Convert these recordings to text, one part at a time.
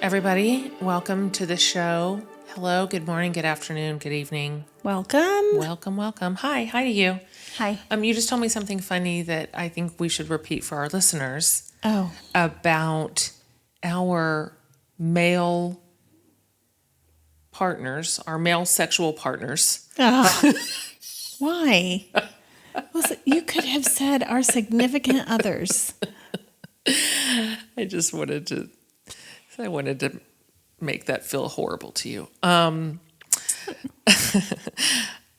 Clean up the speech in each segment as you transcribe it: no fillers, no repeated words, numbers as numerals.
everybody. Welcome to the show. Hello, good morning, good afternoon, good evening. Welcome. Welcome. Hi to you. Hi. You just told me something funny that I think we should repeat for our listeners. Oh. About our male partners, our male sexual partners. Why? You could have said our significant others. I just wanted to make that feel horrible to you.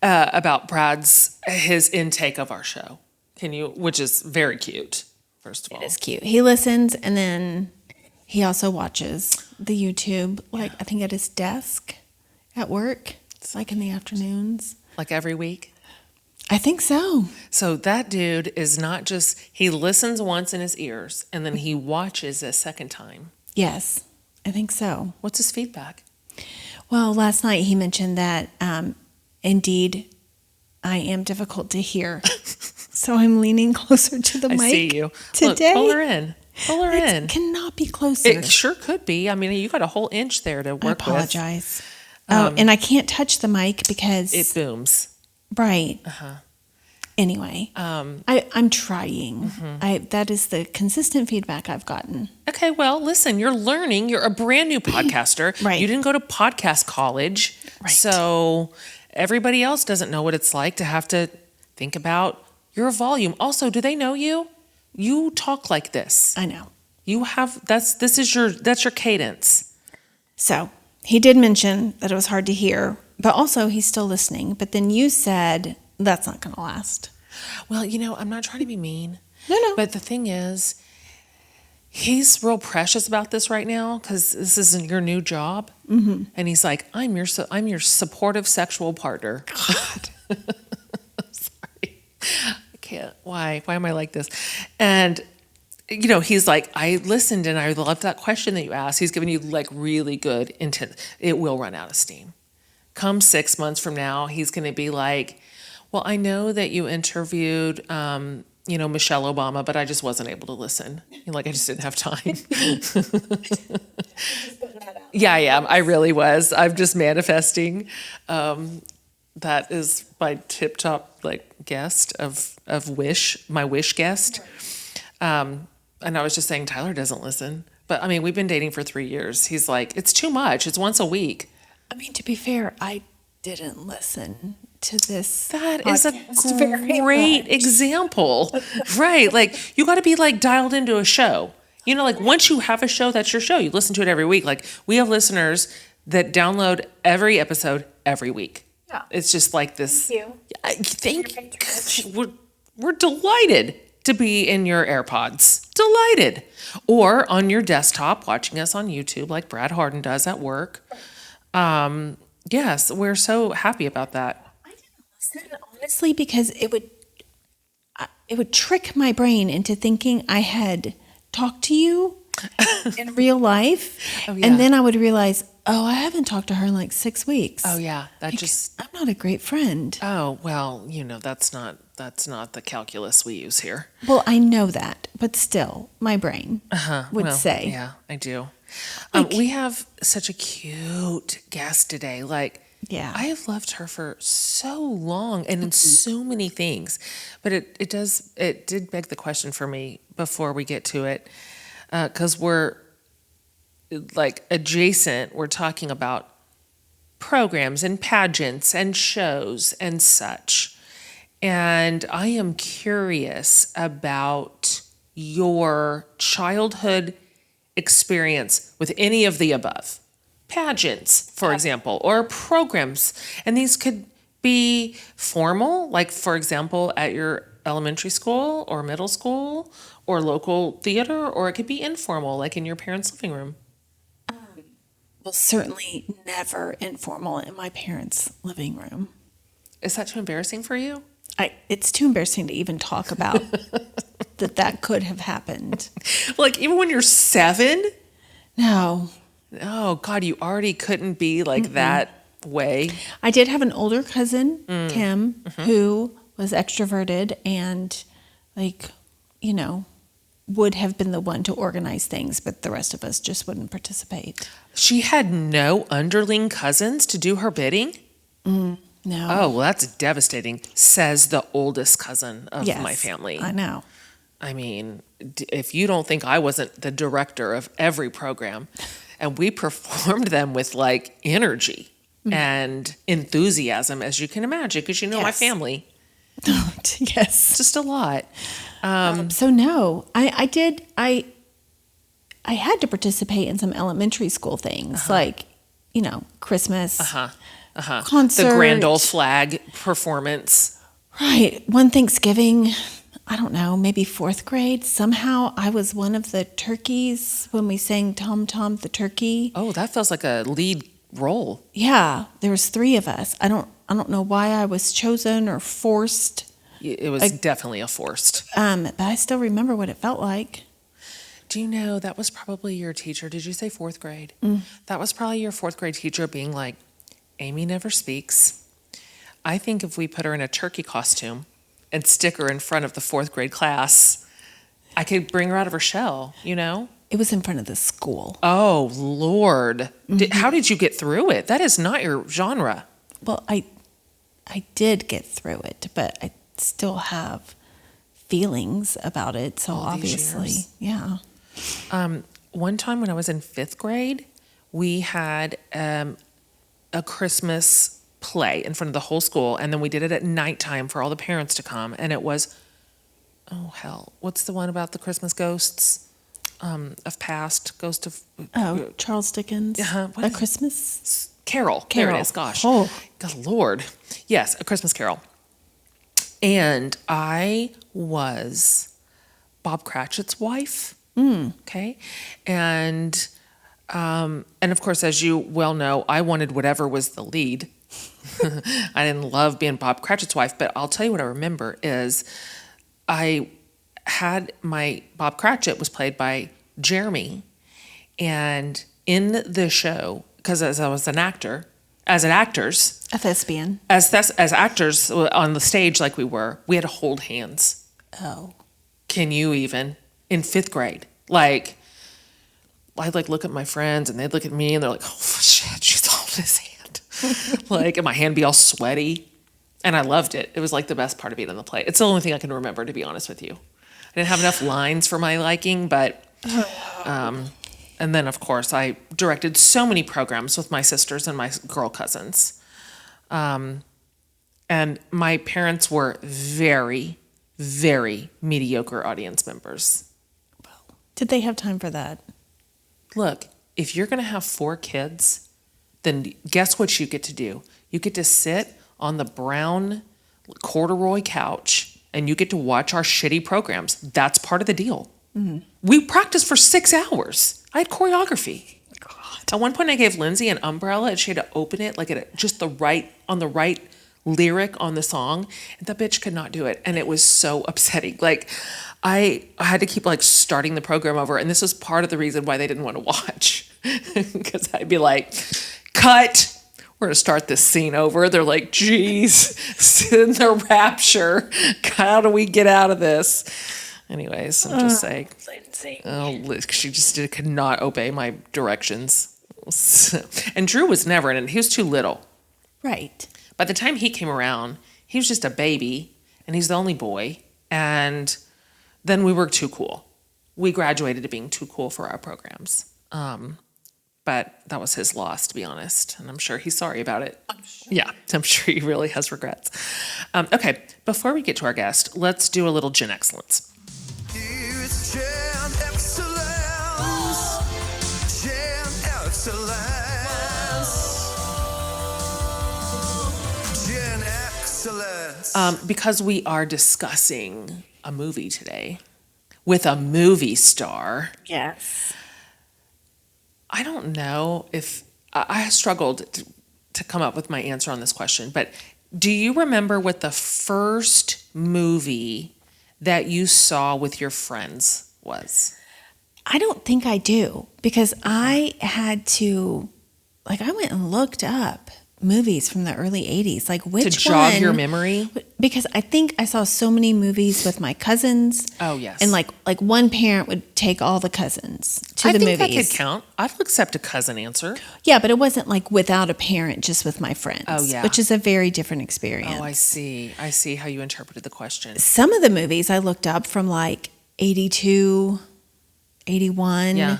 About his intake of our show. Which is very cute, first of all. It is cute. He listens and then he also watches the YouTube, I think at his desk at work. It's like in the afternoons. Like every week? I think so. So that dude is not just, he listens once in his ears and then he watches a second time. Yes, I think so. What's his feedback? Well, last night he mentioned that indeed I am difficult to hear. So I'm leaning closer to the mic. I see you. Today. Look, pull her in. It cannot be closer. It sure could be. You got a whole inch there to work with. I apologize. And I can't touch the mic because it booms. Right. Anyway, I'm trying. That is the consistent feedback I've gotten. Okay, well, listen, you're learning. You're a brand new podcaster. Right. You didn't go to podcast college. Right. So everybody else doesn't know what it's like to have to think about your volume. Also, do they know you? You talk like this. I know. You have that's your cadence. So he did mention that it was hard to hear, but also he's still listening. But then you said that's not going to last. Well, I'm not trying to be mean. No. But the thing is, he's real precious about this right now because this isn't your new job. Mm-hmm. And he's like, I'm your supportive sexual partner. God. Sorry. I can't. Why am I like this? And, he's like, I listened and I loved that question that you asked. He's giving you really good intent. It will run out of steam. Come 6 months from now, he's going to be like, well, I know that you interviewed, Michelle Obama, but I just wasn't able to listen. I just didn't have time. Yeah, I am. I really was. I'm just manifesting. That is my tip-top guest of Wish, my Wish guest. And I was just saying Tyler doesn't listen. But we've been dating for 3 years. He's like, it's too much. It's once a week. To be fair, I didn't listen to this. That is a great example. Right. You got to be dialed into a show. Once you have a show, that's your show. You listen to it every week. We have listeners that download every episode every week. Yeah. It's just this. Thank you. Thank you. We're delighted to be in your AirPods. Delighted. Or on your desktop watching us on YouTube like Brad Harden does at work. Yes, we're so happy about that. I didn't listen, honestly, because it would trick my brain into thinking I had talked to you in real life. Oh, yeah. And then I would realize, I haven't talked to her in 6 weeks. Oh, yeah. I'm not a great friend. Oh, well, that's not the calculus we use here. Well, I know that, but still, my brain would say. Yeah, I do. We have such a cute guest today. Yeah. I have loved her for so long and in so many things. But it did beg the question for me before we get to it. Because we're adjacent. We're talking about programs and pageants and shows and such. And I am curious about your childhood experience with any of the above. Pageants, for example, or programs. And these could be formal, for example, at your elementary school or middle school or local theater, or it could be informal, in your parents' living room. Well, certainly never informal in my parents' living room. Is that too embarrassing for you? It's too embarrassing to even talk about that could have happened. Even when you're 7? No. Oh, God, you already couldn't be that way. I did have an older cousin, Kim, who was extroverted and would have been the one to organize things, but the rest of us just wouldn't participate. She had no underling cousins to do her bidding? No. Oh, well, that's devastating, says the oldest cousin of Yes, my family. I know. I mean, if you don't think I wasn't the director of every program, and we performed them with like energy and enthusiasm, as you can imagine, because you know my Yes. family. Yes. It's just a lot. So no, I had to participate in some elementary school things like, Christmas, concert. The Grand Ole Flag performance. Right. One Thanksgiving, I don't know, maybe fourth grade. Somehow I was one of the turkeys when we sang Tom Tom the Turkey. Oh, that feels like a lead role. Yeah, there was 3 of us. I don't know why I was chosen or forced. It was definitely a forced. But I still remember what it felt like. Do you know that was probably your teacher? Did you say fourth grade? That was probably your fourth grade teacher being like, Amy never speaks. I think if we put her in a turkey costume and stick her in front of the fourth grade class, I could bring her out of her shell, It was in front of the school. Oh, Lord. How did you get through it? That is not your genre. Well, I did get through it, but I still have feelings about it. So All these obviously, years. yeah. One time when I was in 5th grade, we had a Christmas play in front of the whole school, and then we did it at nighttime for all the parents to come, and it was, oh, hell, what's the one about the Christmas ghosts of past, ghost of... Charles Dickens. what A is it? Christmas Carol. There Carol. it is, gosh. Oh. Good Lord. Yes, A Christmas Carol. And I was Bob Cratchit's wife. Okay. And of course, as you well know, I wanted whatever was the lead. I didn't love being Bob Cratchit's wife, but I'll tell you what I remember is I had my Bob Cratchit was played by Jeremy. And in the show, because as I was an actor, as A thespian. as actors on the stage like we had to hold hands. Oh. Can you even? In 5th grade. Like, I'd look at my friends and they'd look at me and they're like, oh shit, she's holding his hand. And my hand be all sweaty. And I loved it. It was like the best part of being in the play. It's the only thing I can remember, to be honest with you. I didn't have enough lines for my liking, but and then of course I directed so many programs with my sisters and my girl cousins. And my parents were very, very mediocre audience members. Did they have time for that? Look, if you're going to have 4 kids, then guess what you get to do? You get to sit on the brown corduroy couch and you get to watch our shitty programs. That's part of the deal. We practiced for 6 hours. I had choreography. God. At one point I gave Lindsay an umbrella and she had to open it like at just the right lyric on the song, and that bitch could not do it, and it was so upsetting. Like I had to keep starting the program over, and this was part of the reason why they didn't want to watch, because I'd be like, cut, we're gonna start this scene over. They're like, geez, in the rapture, how do we get out of this? Anyways, I'm just saying, she just could not obey my directions. And Drew was never in it. He was too little. Right. By the time he came around, he was just a baby, and he's the only boy. And then we were too cool. We graduated to being too cool for our programs. But that was his loss, to be honest. And I'm sure he's sorry about it. I'm sure. Yeah, I'm sure he really has regrets. Okay, before we get to our guest, let's do a little GenXcellence. It's GenXcellence. GenXcellence. GenXcellence. Because we are discussing a movie today with a movie star. Yes. I don't know if I struggled to come up with my answer on this question, but do you remember what the first movie that you saw with your friends was? I don't think I do, because I had to, I went and looked up movies from the early 80s. Like which To jog one? your memory? Because I think I saw so many movies with my cousins. Oh, yes. And like one parent would take all the cousins to I the think movies. that could count. I'd accept a cousin answer. Yeah, but it wasn't like without a parent, just with my friends. Oh, yeah. Which is a very different experience. Oh, I see. I see how you interpreted the question. Some of the movies I looked up from like 82, 81. Yeah.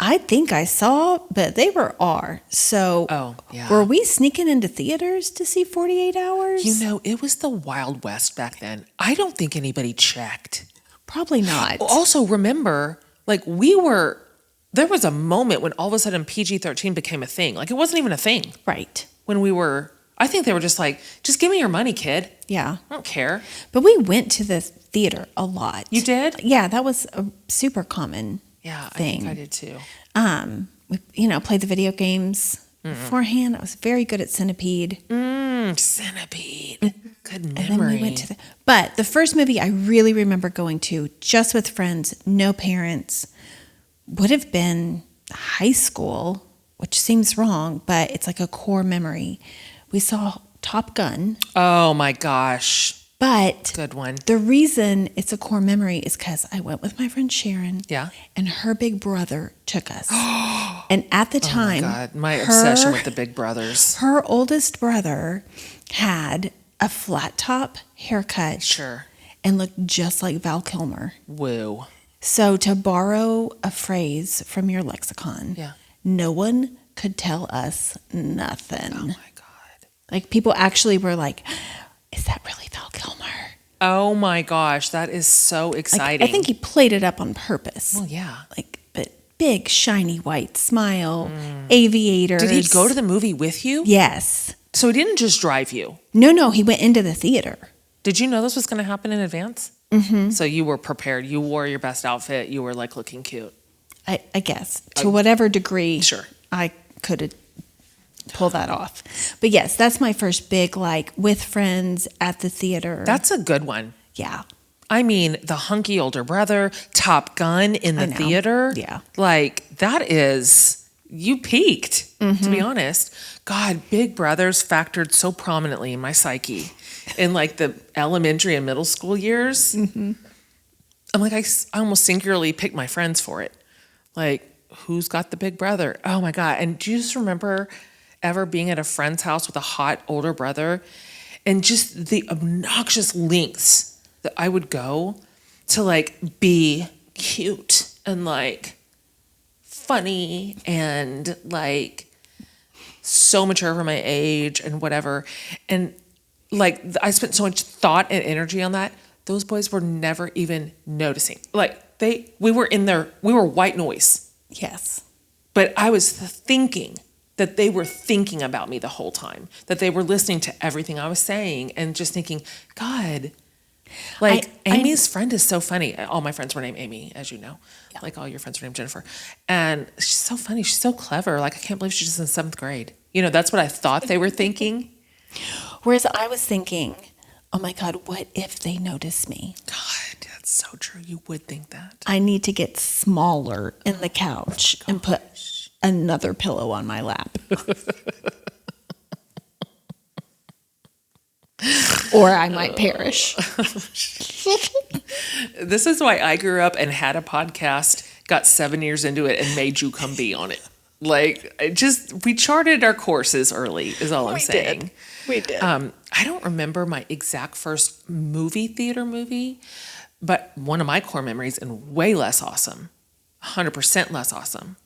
I think I saw, but they were R. So Oh, yeah. were we sneaking into theaters to see 48 Hours? You know, it was the Wild West back then. I don't think anybody checked. Probably not. Also, remember, like there was a moment when all of a sudden PG-13 became a thing. Like it wasn't even a thing Right. when I think they were just like, just give me your money, kid. Yeah. I don't care. But we went to the theater a lot. You did? Yeah, that was a super common Yeah, thing. I think I did too. We, played the video games beforehand. I was very good at Centipede. Centipede. Good And memory. then we went to but the first movie I really remember going to, just with friends, no parents, would have been high school, which seems wrong, but it's like a core memory. We saw Top Gun, Oh my gosh. but Good one. the reason it's a core memory is because I went with my friend Sharon. Yeah. And her big brother took us. And at the time, God, my obsession with the Big Brothers. her oldest brother had a flat top haircut Sure. and looked just like Val Kilmer. Woo. So, to borrow a phrase from your lexicon, Yeah. no one could tell us nothing. Oh my God. Like, people actually were like, is that really Val Kilmer? Oh my gosh. That is so Like, exciting. I think he played it up on purpose. Well, yeah. Like, but big, shiny white smile, aviators. Did he go to the movie with you? Yes. So he didn't just drive you. No, he went into the theater. Did you know this was going to happen in advance? Mm-hmm. So you were prepared. You wore your best outfit. You were like looking cute. I guess, to whatever degree Sure. I could pull that off. But yes, that's my first big, like, with friends at the theater. That's a good one. Yeah. I mean, the hunky older brother, Top Gun in the know. theater. Yeah. Like, that is, you peaked, to be honest. God, Big Brothers factored so prominently in my psyche in like the elementary and middle school years. I'm like, I almost singularly picked my friends for it. Like, who's got the big brother? Oh my God. And do you just remember ever being at a friend's house with a hot older brother and just the obnoxious lengths that I would go to like be cute and like funny and like so mature for my age and whatever. And like I spent so much thought and energy on that. Those boys were never even noticing. Like we were white noise. Yes. But I was thinking that they were thinking about me the whole time, that they were listening to everything I was saying and just thinking, God, like Amy's friend is so funny. All my friends were named Amy, as you know. Yeah. Like all your friends were named Jennifer. And she's so funny. She's so clever. Like I can't believe she's in 7th grade. You know, that's what I thought they were thinking. Whereas I was thinking, oh my God, what if they notice me? God, that's so true. You would think that. I need to get smaller in the couch and put another pillow on my lap. Or I might perish. This is why I grew up and had a podcast, got 7 years into it, and made you come be on it. Like, we charted our courses early, is all I'm saying. We did. I don't remember my exact first theater movie, but one of my core memories, and way less awesome, 100% less awesome.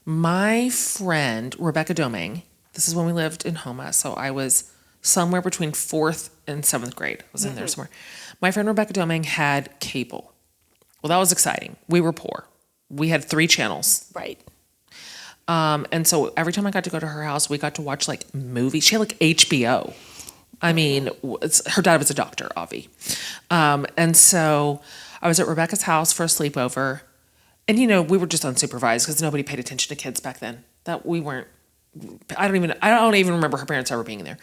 My friend, Rebecca Domingue, this is when we lived in Homa, so I was somewhere between 4th and 7th grade. I was in there somewhere. My friend Rebecca Domingue had cable. Well, that was exciting. We were poor. We had 3 channels. Right. And so every time I got to go to her house, we got to watch like movies. She had like HBO. I mean, her dad was a doctor, Avi. And so I was at Rebecca's house for a sleepover. And, you know, we were just unsupervised because nobody paid attention to kids back then. That we weren't, I don't even remember her parents ever being there.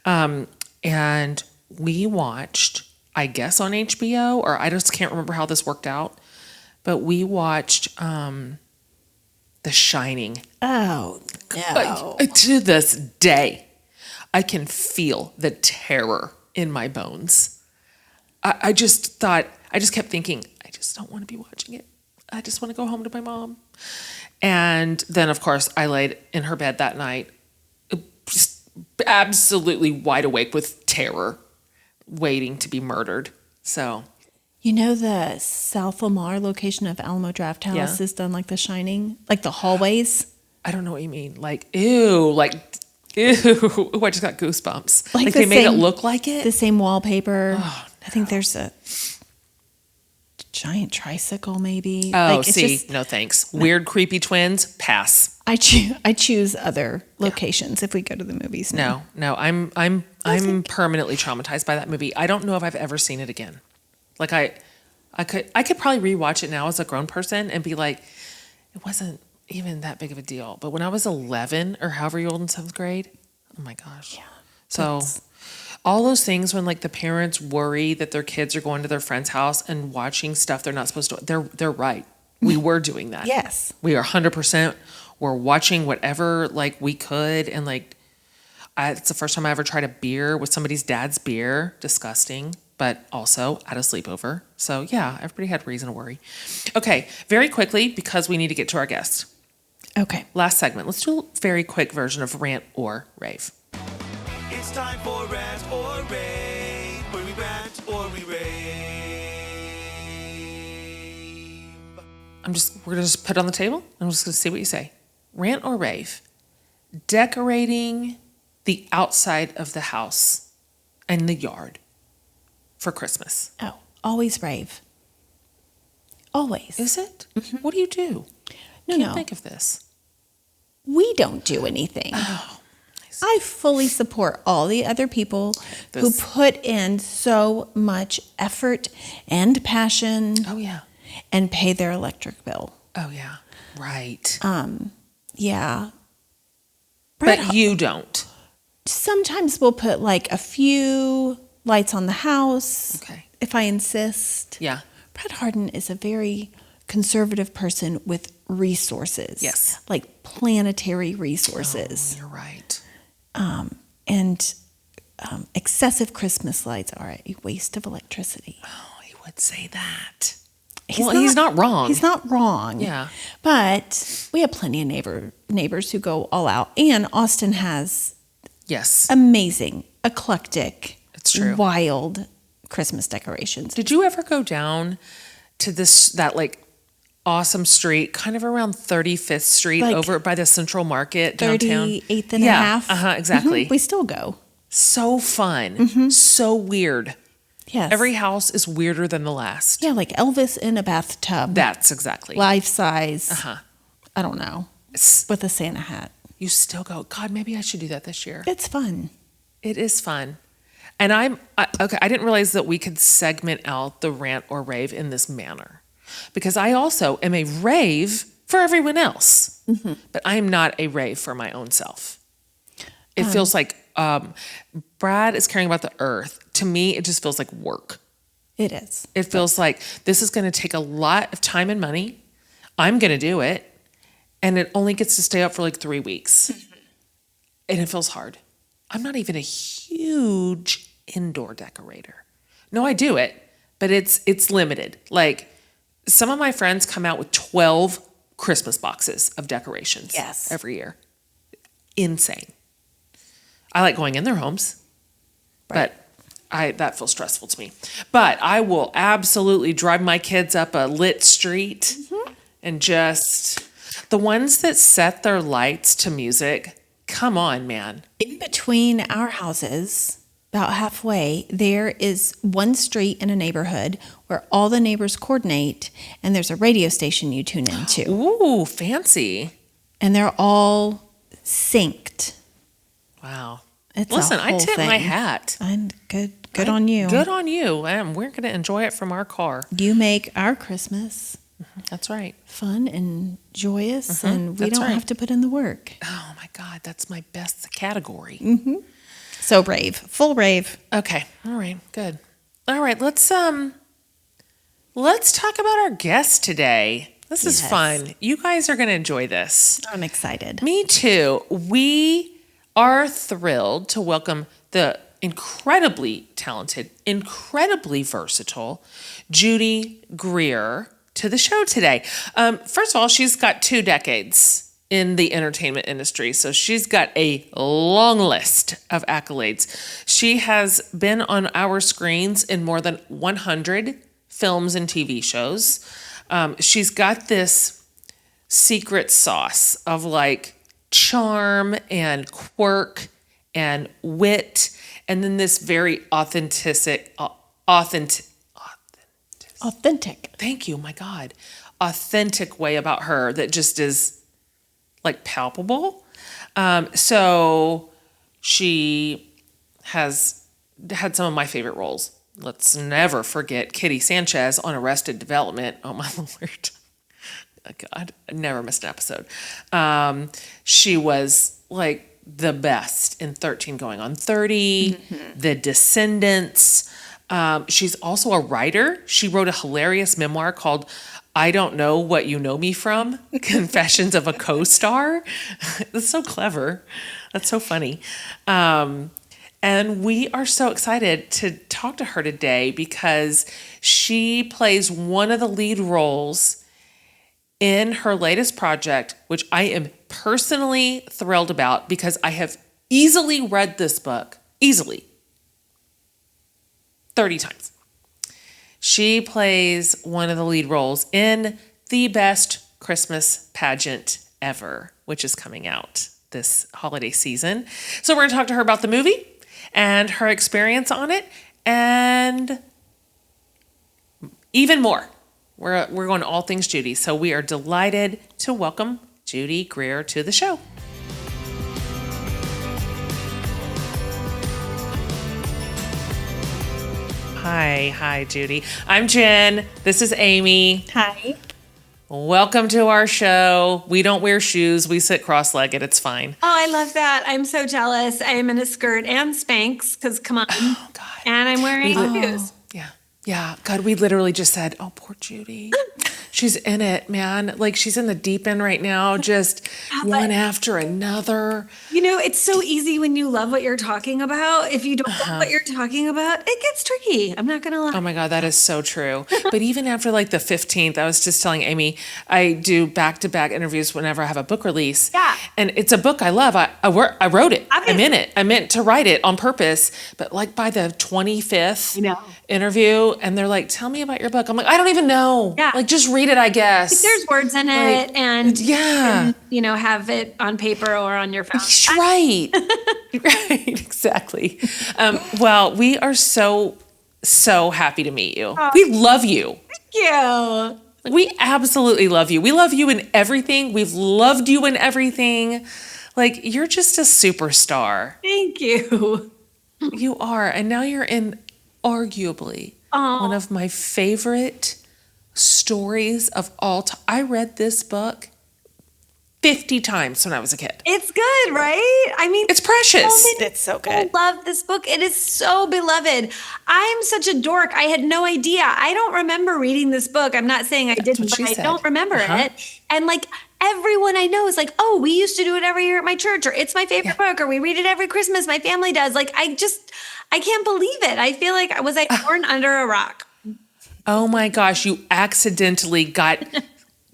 And we watched, I guess on HBO, or I just can't remember how this worked out, but we watched The Shining. Oh, no. To this day, I can feel the terror in my bones. I just kept thinking, I just don't want to be watching it. I just want to go home to my mom. And then, of course, I laid in her bed that night, just absolutely wide awake with terror, waiting to be murdered. So, You know, the South Lamar location of Alamo Draft House is done like The Shining, like the hallways. I don't know what you mean. Ew, I just got goosebumps. Like They made it look like it? The same wallpaper. Oh, I think there's a giant tricycle, maybe. Oh, It's see, just- no thanks. Weird, creepy twins, pass. I choose other locations if we go to the movies now. No, I'm permanently traumatized by that movie. I don't know if I've ever seen it again. I could probably rewatch it now as a grown person and be like, it wasn't even that big of a deal. But when I was 11 or however you're old in 7th grade, oh my gosh. Yeah. So all those things when the parents worry that their kids are going to their friend's house and watching stuff they're not supposed to, they're right. We were doing that. Yes. We are 100%. We're watching whatever we could. And it's the first time I ever tried a beer with somebody's dad's beer. Disgusting. But also at a sleepover. So yeah, everybody had reason to worry. Okay, very quickly, because we need to get to our guest. Okay. Last segment. Let's do a very quick version of Rant or Rave. It's time for Rant or Rave, where we rant or we rave. We're gonna just put it on the table. I'm just gonna see what you say. Rant or Rave. Decorating the outside of the house and the yard for Christmas. Oh, always rave. Always. Is it? Mm-hmm. What do you do? No. Think of this. We don't do anything. Oh, nice. I fully support all the other people who put in so much effort and passion Oh yeah. and pay their electric bill. Oh yeah. Right. Yeah. But you don't. Sometimes we'll put a few lights on the house. Okay. If I insist. Yeah. Brett Harden is a very conservative person with resources. Yes. Planetary resources. Oh, you're right. And excessive Christmas lights are a waste of electricity. Oh, he would say that. He's not wrong. He's not wrong. Yeah. But we have plenty of neighbors who go all out. And Austin has Yes. amazing, eclectic, It's true. wild Christmas decorations. Did you ever go down to that awesome street, kind of around 35th Street, over by the Central Market downtown? 38th and a half. Exactly. We still go. So fun. So weird. Yes. Every house is weirder than the last. Yeah, like Elvis in a bathtub. That's exactly. Life size. Uh-huh. I don't know. With a Santa hat. You still go, God, maybe I should do that this year. It's fun. It is fun. And I didn't realize that we could segment out the rant or rave in this manner. Because I also am a rave for everyone else. Mm-hmm. But I am not a rave for my own self. It feels like Brad is caring about the earth. To me, it just feels like work. It is. It feels like this is going to take a lot of time and money. I'm going to do it. And it only gets to stay up for 3 weeks. Mm-hmm. And it feels hard. I'm not even a huge indoor decorator. No, I do it, but it's limited. Some of my friends come out with 12 Christmas boxes of decorations every year. Insane. I like going in their homes, but that feels stressful to me. But I will absolutely drive my kids up a lit street and just the ones that set their lights to music. Come on, man. In between our houses, about halfway, there is one street in a neighborhood where all the neighbors coordinate, and there's a radio station you tune into. Ooh, fancy. And they're all synced. Wow. Listen, I tip my hat. And good on you. Good on you. We're going to enjoy it from our car. You make our Christmas That's right. fun and joyous, and we don't have to put in the work. Oh my God, that's my best category. Mm-hmm. So rave, full rave. Okay, all right, good. All right, let's talk about our guest today. This is fun. You guys are going to enjoy this. I'm excited. Me too. We are thrilled to welcome the incredibly talented, incredibly versatile Judy Greer to the show today. First of all, she's got 2 decades in the entertainment industry, so she's got a long list of accolades. She has been on our screens in more than 100 films and TV shows. She's got this secret sauce of like charm and quirk and wit, and then this very authentic. Thank you, my God. Authentic way about her that just is like palpable. So she has had some of my favorite roles. Let's never forget Kitty Sanchez on Arrested Development. Oh my Lord. God, I never missed an episode. She was like the best in 13 Going on 30, The Descendants. She's also a writer. She wrote a hilarious memoir called I Don't Know What You Know Me From, Confessions of a Co-Star. That's so clever. That's so funny. And we are so excited to talk to her today because she plays one of the lead roles in her latest project, which I am personally thrilled about because I have easily read this book, 30 times. She plays one of the lead roles in the best Christmas pageant ever, which is coming out this holiday season. So we're going to talk to her about the movie and her experience on it and even more. We're going all things Judy. So we are delighted to welcome Judy Greer to the show. Hi, Judy. I'm Jen. This is Amy. Hi. Welcome to our show. We don't wear shoes. We sit cross-legged. It's fine. Oh, I love that. I'm so jealous. I am in a skirt and Spanx because come on. Oh, God. And I'm wearing shoes. Yeah. God, we literally just said, oh, poor Judy. She's in it, man. Like she's in the deep end right now, just one after another. You know, it's so easy when you love what you're talking about. If you don't love what you're talking about, it gets tricky. I'm not going to lie. Oh my God, that is so true. But even after like the 15th, I was just telling Amy, I do back-to-back interviews whenever I have a book release. Yeah. And it's a book I love. I wrote it. Obviously. I'm in it. I meant to write it on purpose. But like by the 25th interview, and they're like, tell me about your book. I'm like, I don't even know. Yeah. Like just read it, I guess. There's words in it and yeah. you can, have it on paper or on your phone. Right. Right, exactly. Well, we are so happy to meet you. We love you. Thank you. Like, we absolutely love you. We love you in everything. We've loved you in everything. Like, you're just a superstar. Thank you. You are. And now you're in arguably one of my favorite stories of all time. I read this book 50 times when I was a kid. It's good, right? I mean, it's precious. It's so good. I love this book. It is so beloved. I'm such a dork. I had no idea. I don't remember reading this book. I'm not saying I didn't, but I don't remember it. And like everyone I know is like, oh, we used to do it every year at my church, or it's my favorite book, or we read it every Christmas. My family does. Like, I can't believe it. I feel like was I born under a rock? Oh my gosh, you accidentally got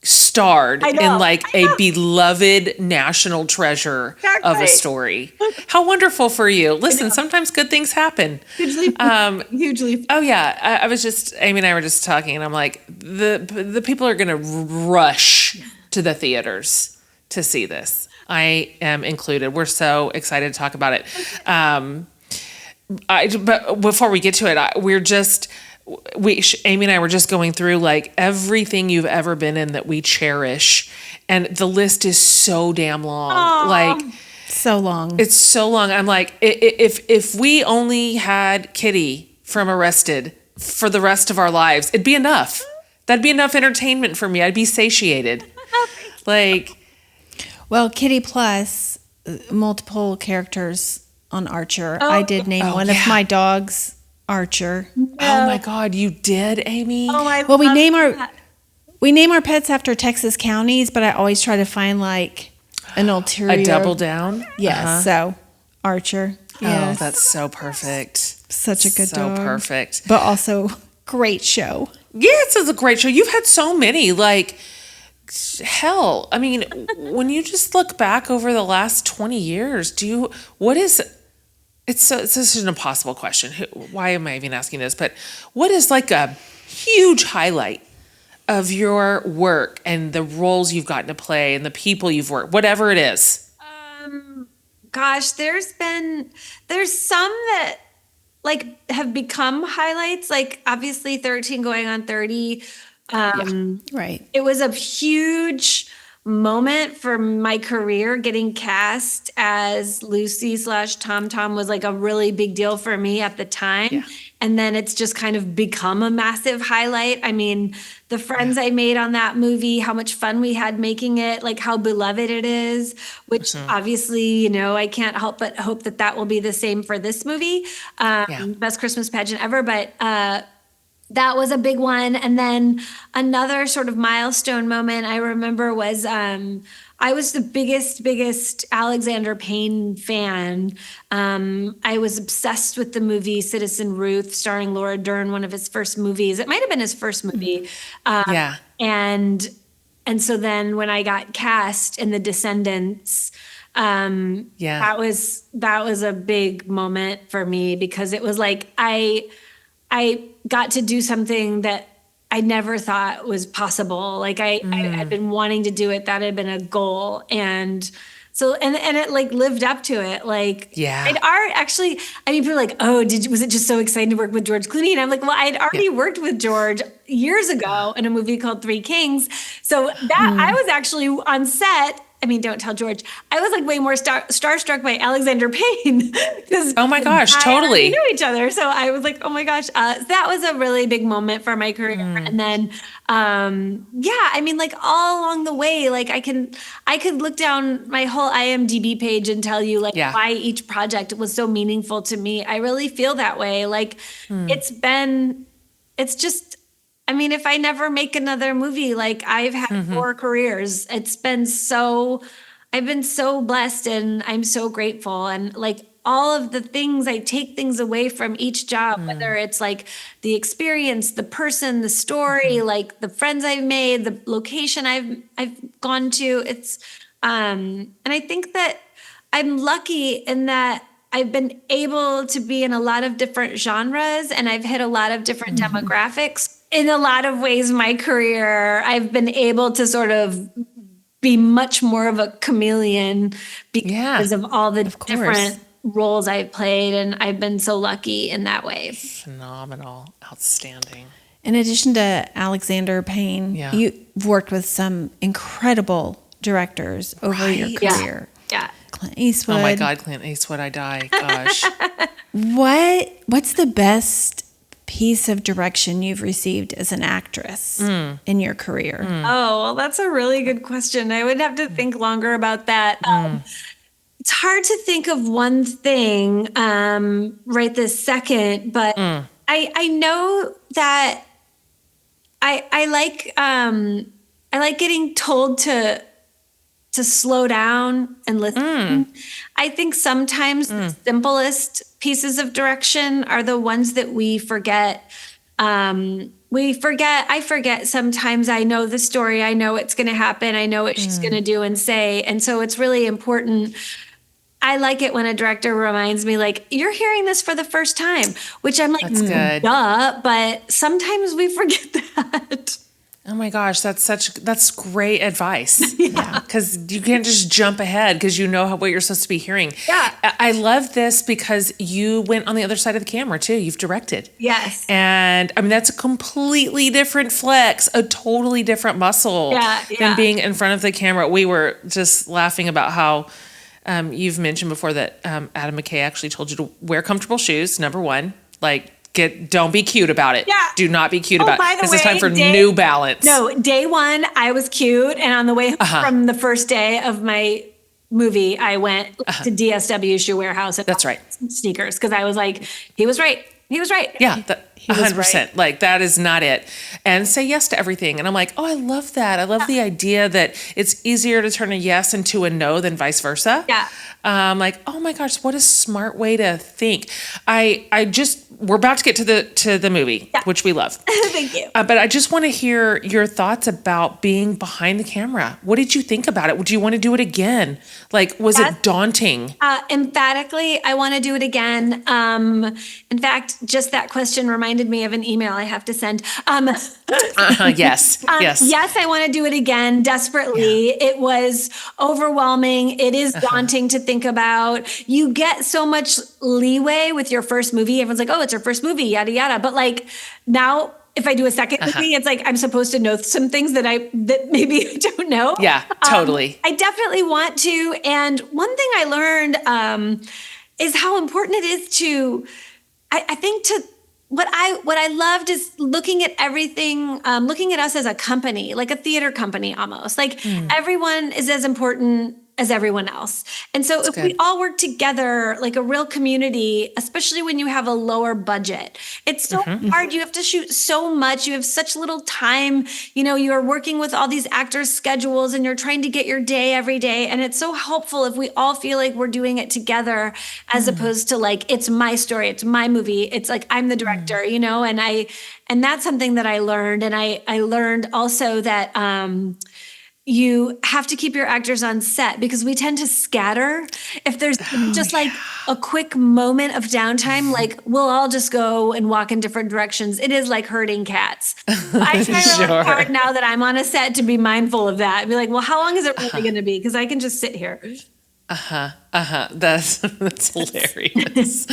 starred in like a beloved national treasure of a story. How wonderful for you. Listen, sometimes good things happen. Hugely. Oh yeah, I was just, Amy and I were just talking and I'm like, the people are going to rush to the theaters to see this. I am included. We're so excited to talk about it. But before we get to it, Amy and I were just going through like everything you've ever been in that we cherish, and the list is so damn long. Aww. Like so long. It's so long. I'm like, if we only had Kitty from Arrested for the rest of our lives, it'd be enough. That'd be enough entertainment for me. I'd be satiated. Like, well, Kitty plus multiple characters on Archer. I did name one of my dogs Archer. Oh my God, you did, Amy? Well, we name our pets after Texas counties, but I always try to find like an ulterior. A double down? Yes. So Archer. Oh, Yes. that's so perfect. Such a good So dog. perfect. But also great show. Yes, it's a great show. You've had so many. Like, hell, I mean, when you just look back over the last 20 years, it's such an impossible question. Why am I even asking this? But what is like a huge highlight of your work and the roles you've gotten to play and the people you've worked, whatever it is? Gosh, there's some that like have become highlights, like obviously 13 going on 30. Right. It was a huge moment for my career. Getting cast as Lucy / Tom Tom was like a really big deal for me at the time. Yeah. And then it's just kind of become a massive highlight. I mean, the friends I made on that movie, how much fun we had making it, like how beloved it is, which obviously, you know, I can't help but hope that that will be the same for this movie. Best Christmas pageant ever. But that was a big one. And then another sort of milestone moment I remember was I was the biggest Alexander Payne fan. I was obsessed with the movie Citizen Ruth, starring Laura Dern, one of his first movies. It might have been his first movie. And so then when I got cast in The Descendants, that was a big moment for me, because it was like I got to do something that I never thought was possible. Like I had been wanting to do it. That had been a goal. And so, and it like lived up to it. Like, actually, I mean, people are like, oh, was it just so exciting to work with George Clooney? And I'm like, well, I'd already worked with George years ago in a movie called Three Kings. So that I was actually on set. I mean, don't tell George. I was like way more starstruck by Alexander Payne. Oh my gosh, totally. We knew each other. So I was like, oh my gosh. That was a really big moment for my career. And then, I mean, like all along the way, like I could look down my whole IMDb page and tell you like why each project was so meaningful to me. I really feel that way. Like it's just, I mean, if I never make another movie, like I've had 4 careers, I've been so blessed, and I'm so grateful. And like all of the things, I take things away from each job, whether it's like the experience, the person, the story, like the friends I've made, the location I've gone to. It's, and I think that I'm lucky in that I've been able to be in a lot of different genres, and I've hit a lot of different demographics. In a lot of ways, my career, I've been able to sort of be much more of a chameleon because of all the different roles I've played. And I've been so lucky in that way. Phenomenal. Outstanding. In addition to Alexander Payne, you've worked with some incredible directors over your career. Yeah. Clint Eastwood. Oh my God, Clint Eastwood, I die. Gosh. What's the best piece of direction you've received as an actress in your career? Oh, well, that's a really good question. I would have to think longer about that. It's hard to think of one thing right this second, but I know that I like getting told to slow down and listen. I think sometimes the simplest pieces of direction are the ones that we forget. I forget sometimes. I know the story. I know what's going to happen. I know what she's going to do and say. And so it's really important. I like it when a director reminds me, like, you're hearing this for the first time, which I'm like, That's good. Duh, but sometimes we forget that. Oh my gosh, that's great advice. Because you can't just jump ahead because you know what you're supposed to be hearing. Yeah. I love this because you went on the other side of the camera too. You've directed. Yes. And I mean, that's a completely different flex, a totally different muscle than being in front of the camera. We were just laughing about how you've mentioned before that Adam McKay actually told you to wear comfortable shoes, number one. Like, don't be cute about it. Yeah. Do not be cute about it. Because it's time for New Balance. No, day one, I was cute. And on the way from the first day of my movie, I went to DSW Shoe Warehouse and That's right. sneakers. Because I was like, he was right. He was right. Yeah. He was 100%. right. Like, that is not it. And say yes to everything. And I'm like, oh, I love that. I love the idea that it's easier to turn a yes into a no than vice versa. Yeah. Like, oh my gosh, what a smart way to think. We're about to get to the movie, which we love. Thank you. But I just want to hear your thoughts about being behind the camera. What did you think about it? Would you want to do it again? Like, was it daunting? Emphatically, I want to do it again. In fact, just that question reminded me of an email I have to send. Yes. Yes, I want to do it again desperately. Yeah. It was overwhelming. It is daunting to think about. You get so much leeway with your first movie. Everyone's like, oh, it's your first movie, yada, yada. But like now, if I do a second movie, it's like I'm supposed to know some things that maybe I don't know. Yeah, totally. I definitely want to. And one thing I learned is how important it is to, I think what I loved is looking at everything, looking at us as a company, like a theater company almost. Like everyone is as important as everyone else. And so if we all work together like a real community, especially when you have a lower budget, it's so hard. You have to shoot so much. You have such little time. You know, you're working with all these actors' schedules and you're trying to get your day every day. And it's so helpful if we all feel like we're doing it together as opposed to like, it's my story, it's my movie. It's like, I'm the director, you know, and that's something that I learned. And I learned also that, you have to keep your actors on set because we tend to scatter. If there's just like a quick moment of downtime, like we'll all just go and walk in different directions. It is like herding cats. I try really hard now that I'm on a set to be mindful of that. Be like, well, how long is it really going to be? Because I can just sit here. That's hilarious.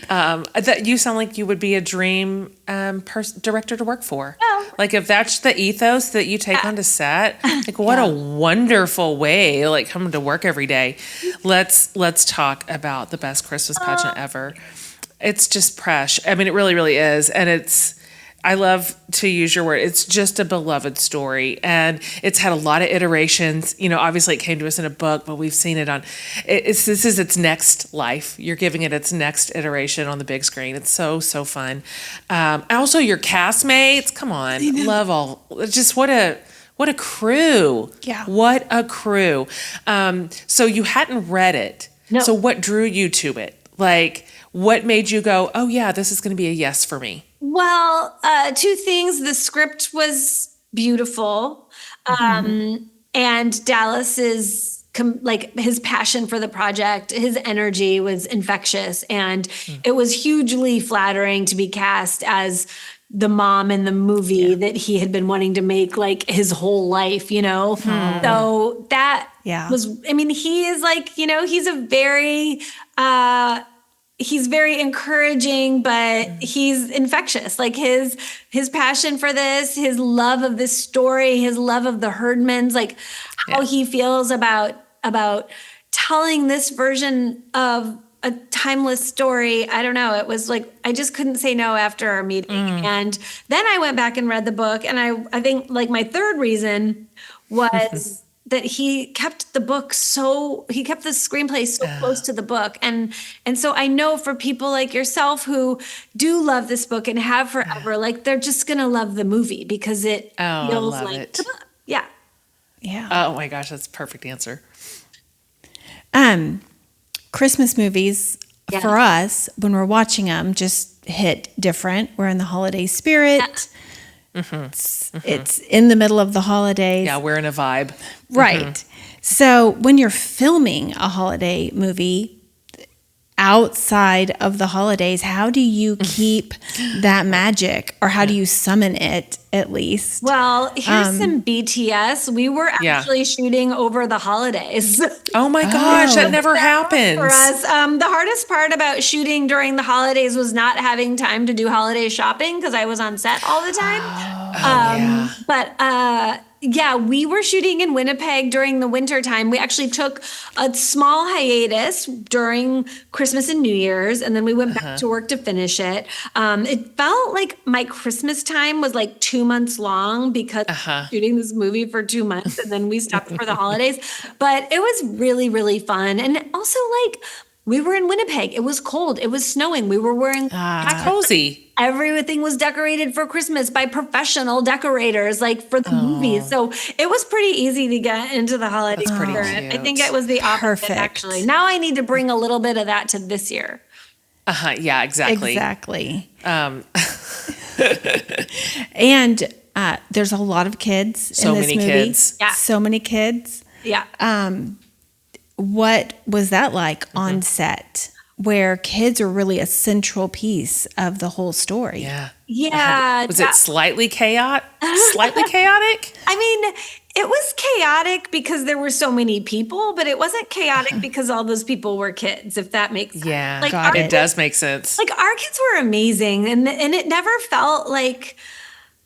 That you sound like you would be a dream director to work for. Oh. Like if that's the ethos that you take onto set, like what a wonderful way, like coming to work every day. Let's talk about the best Christmas pageant ever. It's just presh. I mean, it really, really is, and I love to use your word. It's just a beloved story, and it's had a lot of iterations. You know, obviously it came to us in a book, but we've seen it on. This is its next life. You're giving it its next iteration on the big screen. It's so fun. Also, your castmates. Come on, love all. Just what a crew. Yeah. What a crew. So you hadn't read it. No. So what drew you to it? Like, what made you go, oh yeah, this is going to be a yes for me? Well, two things. The script was beautiful. And Dallas's like his passion for the project, his energy was infectious. And it was hugely flattering to be cast as the mom in the movie that he had been wanting to make like his whole life, you know? So that was, I mean, he is like, you know, he's very encouraging, but he's infectious. Like his passion for this, his love of this story, his love of the Herdmans, like how he feels about telling this version of a timeless story. I don't know. It was like, I just couldn't say no after our meeting. And then I went back and read the book. And I think like my third reason was that he kept the screenplay so close to the book. And so I know for people like yourself who do love this book and have forever, like they're just going to love the movie because it feels like the book. Yeah. Yeah. Oh my gosh, that's a perfect answer. Christmas movies for us, when we're watching them, just hit different. We're in the holiday spirit. It's in the middle of the holidays. Yeah, we're in a vibe. Right. So when you're filming a holiday movie outside of the holidays, how do you keep that magic, or how do you summon it at least? Well, here's some BTS. We were actually shooting over the holidays. Oh my gosh, that never happens. For us, the hardest part about shooting during the holidays was not having time to do holiday shopping because I was on set all the time. But we were shooting in Winnipeg during the winter time. We actually took a small hiatus during Christmas and New Year's, and then we went back to work to finish it. It felt like my Christmas time was like 2 months long because shooting this movie for 2 months, and then we stopped for the holidays. But it was really, really fun. And also like we were in Winnipeg. It was cold. It was snowing. We were wearing cozy. Everything was decorated for Christmas by professional decorators, like for the movies. So it was pretty easy to get into the holiday spirit. I think it was the opposite, actually. Now I need to bring a little bit of that to this year. Yeah, exactly. Exactly. And there's a lot of kids in this movie. Kids. Yeah. So many kids. Yeah. What was that like on set, where kids are really a central piece of the whole story? Yeah. Yeah. Was it slightly chaotic? Slightly chaotic? I mean, it was chaotic because there were so many people, but it wasn't chaotic because all those people were kids, if that makes sense. Yeah, it does make sense. Like, our kids were amazing, and it never felt like,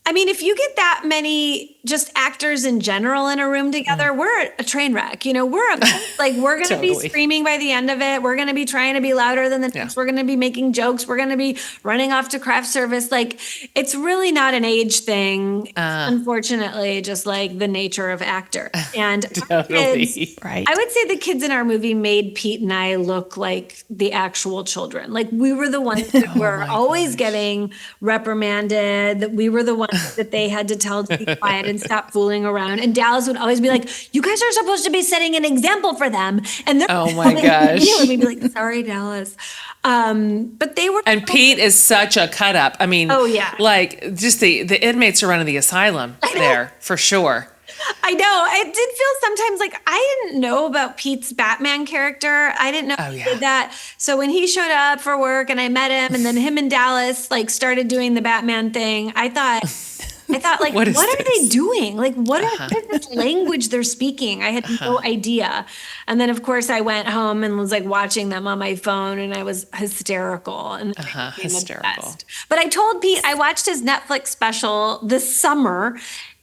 I mean, if you get that many just actors in general in a room together, we're a train wreck. You know, we're going to be screaming by the end of it. We're going to be trying to be louder than the next. We're going to be making jokes. We're going to be running off to craft service. Like, it's really not an age thing, unfortunately, just like the nature of actor. And kids, right. I would say the kids in our movie made Pete and I look like the actual children. Like, we were the ones that were always getting reprimanded, that we were the ones that they had to tell to be quiet and stop fooling around. And Dallas would always be like, you guys are supposed to be setting an example for them. And they're gosh. And we'd be like, sorry, Dallas. But they were. And Pete is such a cut up. I mean, like, just the inmates are running the asylum there for sure. I know. It did feel sometimes like I didn't know about Pete's Batman character. I didn't know he did that. So when he showed up for work and I met him, and then him and Dallas like started doing the Batman thing, I thought like, what are they doing? Like, what is this language they're speaking? I had no idea. And then, of course, I went home and was like watching them on my phone, and I was hysterical. And hysterical. But I told Pete I watched his Netflix special this summer.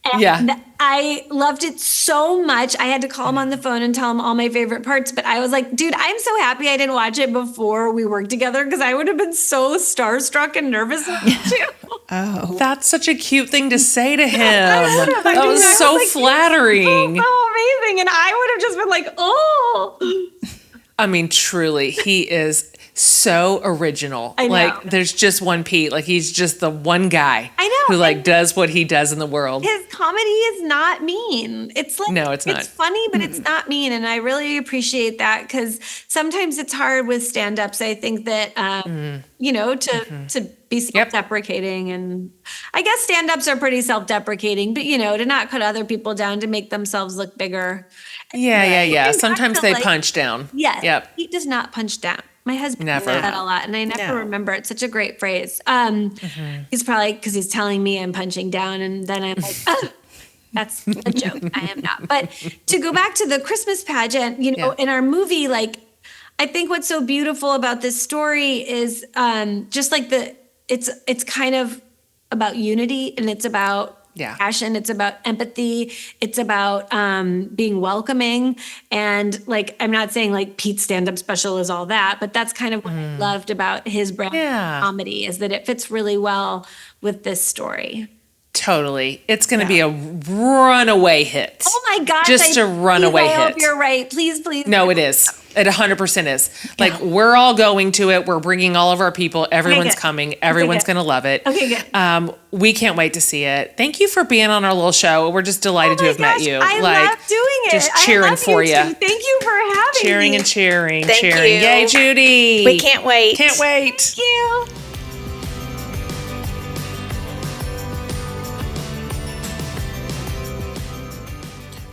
And I loved it so much. I had to call him on the phone and tell him all my favorite parts. But I was like, dude, I'm so happy I didn't watch it before we worked together, because I would have been so starstruck and nervous about you. Oh, that's such a cute thing to say to him. That was so flattering. So amazing. And I would have just been like, oh. I mean, truly, he is so original. I know. Like, there's just one Pete. Like, he's just the one guy who does what he does in the world. His comedy is not mean. It's like, no, it's not. It's funny, but it's not mean. And I really appreciate that, because sometimes it's hard with stand-ups. I think that, to be self-deprecating. And I guess stand-ups are pretty self-deprecating, but, to not put other people down, to make themselves look bigger. Yeah. Sometimes they punch down. Yes. Yep. He does not punch down. My husband says that a lot, and I never remember. It's such a great phrase. He's probably, because he's telling me I'm punching down, and then I'm like, oh, that's a joke. I am not. But to go back to the Christmas pageant, in our movie, like, I think what's so beautiful about this story is just like it's kind of about unity, and it's about passion. It's about empathy. It's about being welcoming. And like, I'm not saying like Pete's stand-up special is all that, but that's kind of what I loved about his brand of comedy, is that it fits really well with this story. Totally. It's going to be a runaway hit. Oh my gosh. Just a runaway hit. I hope you're right. Please. No, it is. It 100% is. Like, we're all going to it. We're bringing all of our people. Everyone's coming. Everyone's going to love it. Okay, good. We can't wait to see it. Thank you for being on our little show. We're just delighted to have met you. I love doing it. Just cheering for you. Thank you for having cheering me. And cheering. Thank you. Yay, Judy. We can't wait. Can't wait. Thank you.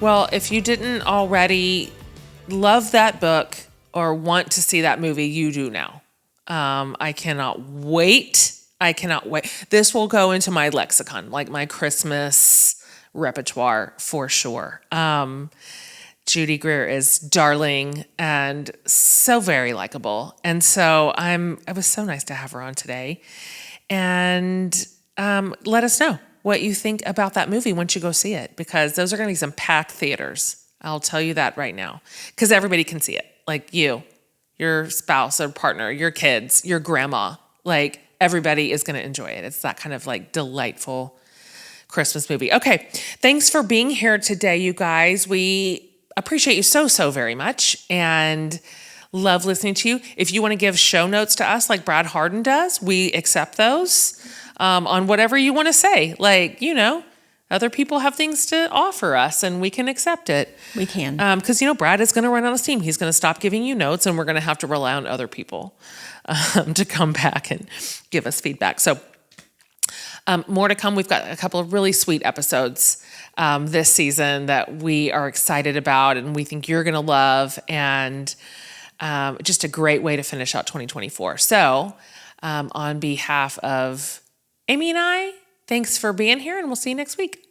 Well, if you didn't already love that book or want to see that movie, you do now. I cannot wait. This will go into my lexicon, like my Christmas repertoire for sure. Judy Greer is darling and so very likable. And so it was so nice to have her on today. And let us know what you think about that movie once you go see it, because those are going to be some packed theaters. I'll tell you that right now, because everybody can see it. Like you, your spouse or partner, your kids, your grandma, like everybody is going to enjoy it. It's that kind of like delightful Christmas movie. Okay. Thanks for being here today, you guys. We appreciate you so very much. And Love listening to you. If you want to give show notes to us like Brad Harden does, we accept those on whatever you want to say. Like, other people have things to offer us and we can accept it. We can. Because, Brad is going to run out of steam. He's going to stop giving you notes and we're going to have to rely on other people to come back and give us feedback. So more to come. We've got a couple of really sweet episodes this season that we are excited about and we think you're going to love, and just a great way to finish out 2024. So on behalf of Amy and I, thanks for being here, and we'll see you next week.